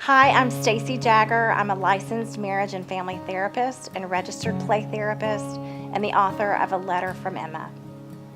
Hi, I'm Stacy Jagger. I'm a licensed marriage and family therapist and registered play therapist and the author of A Letter from Emma.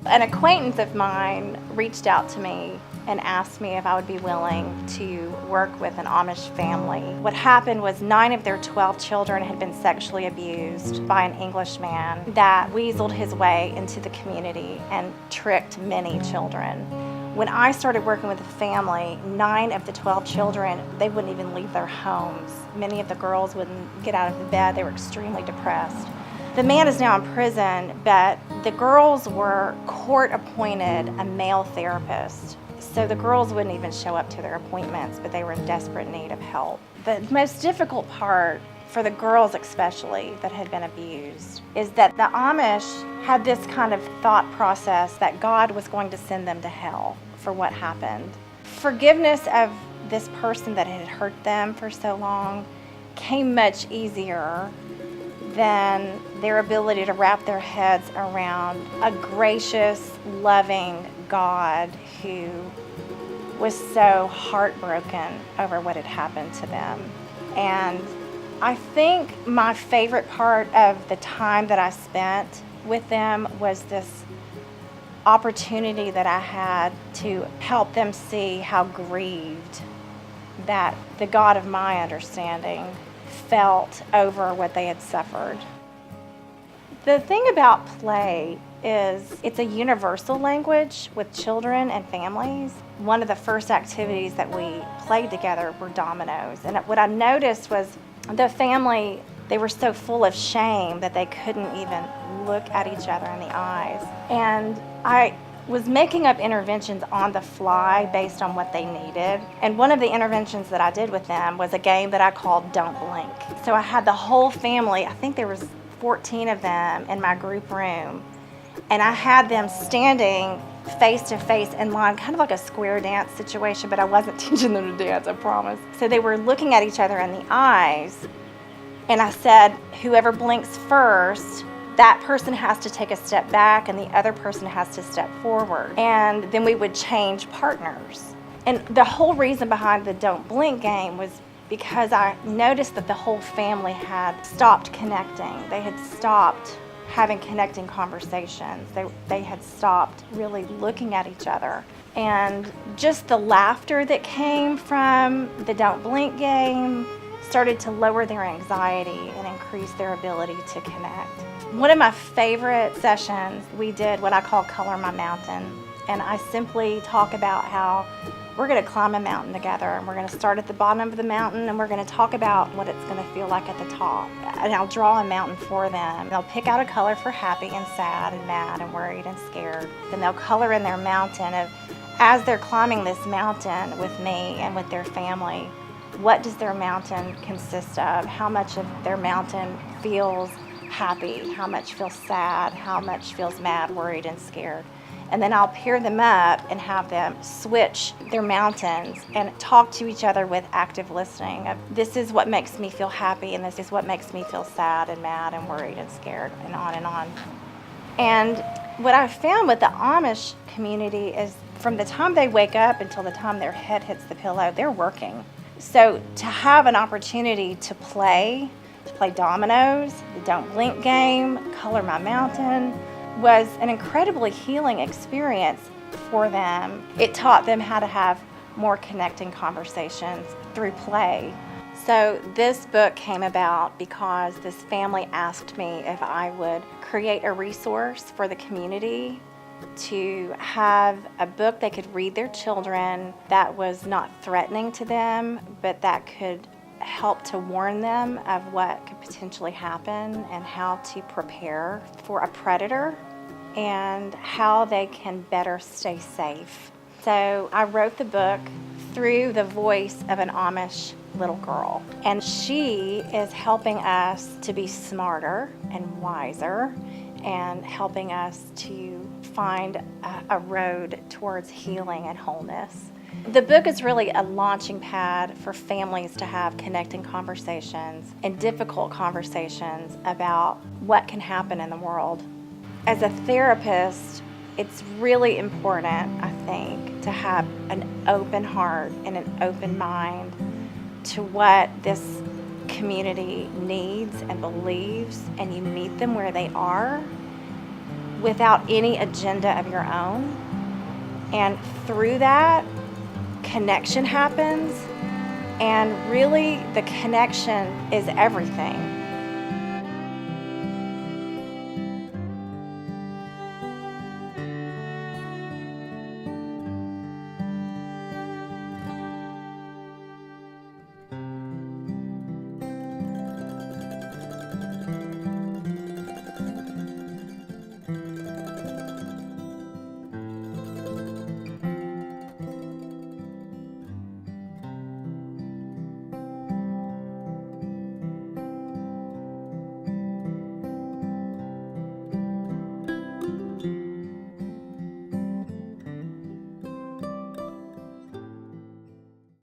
An acquaintance of mine reached out to me and asked me if I would be willing to work with an Amish family. What happened was 9 of their 12 children had been sexually abused by an Englishman that weaseled his way into the community and tricked many children. When I started working with the family, 9 of the 12 children, they wouldn't even leave their homes. Many of the girls wouldn't get out of the bed. They were extremely depressed. The man is now in prison, but the girls were court-appointed a male therapist. So the girls wouldn't even show up to their appointments, but they were in desperate need of help. The most difficult part, for the girls especially that had been abused, is that the Amish had this kind of thought process that God was going to send them to hell for what happened. Forgiveness of this person that had hurt them for so long came much easier than their ability to wrap their heads around a gracious, loving God who was so heartbroken over what had happened to them. And I think my favorite part of the time that I spent with them was this opportunity that I had to help them see how grieved that the God of my understanding felt over what they had suffered. The thing about play is it's a universal language with children and families. One of the first activities that we played together were dominoes. And what I noticed was the family, they were so full of shame that they couldn't even look at each other in the eyes. And I was making up interventions on the fly based on what they needed. And one of the interventions that I did with them was a game that I called Don't Blink. So I had the whole family, I think there was 14 of them in my group room, and I had them standing face to face in line, kind of like a square dance situation, but I wasn't teaching them to dance, I promise. So they were looking at each other in the eyes, and I said, whoever blinks first, that person has to take a step back and the other person has to step forward. And then we would change partners. And the whole reason behind the Don't Blink game was because I noticed that the whole family had stopped connecting. They had stopped having connecting conversations. They had stopped really looking at each other. And just the laughter that came from the Don't Blink game started to lower their anxiety and increase their ability to connect. One of my favorite sessions, we did what I call Color My Mountain. And I simply talk about how we're going to climb a mountain together, and we're going to start at the bottom of the mountain, and we're going to talk about what it's going to feel like at the top. And I'll draw a mountain for them. They'll pick out a color for happy and sad and mad and worried and scared. Then they'll color in their mountain of, as they're climbing this mountain with me and with their family, what does their mountain consist of? How much of their mountain feels happy? How much feels sad? How much feels mad, worried, and scared? And then I'll pair them up and have them switch their mountains and talk to each other with active listening. This is what makes me feel happy, and this is what makes me feel sad and mad and worried and scared, and on and on. And what I found with the Amish community is from the time they wake up until the time their head hits the pillow, they're working. So to have an opportunity to play dominoes, the Don't Blink game, Color My Mountain, was an incredibly healing experience for them. It taught them how to have more connecting conversations through play. So this book came about because this family asked me if I would create a resource for the community to have a book they could read their children that was not threatening to them, but that could help to warn them of what could potentially happen and how to prepare for a predator and how they can better stay safe. So I wrote the book through the voice of an Amish little girl, and she is helping us to be smarter and wiser and helping us to find a road towards healing and wholeness. The book is really a launching pad for families to have connecting conversations and difficult conversations about what can happen in the world. As a therapist, it's really important, I think, to have an open heart and an open mind to what this community needs and believes, and you meet them where they are without any agenda of your own. And through that, connection happens, and really the connection is everything.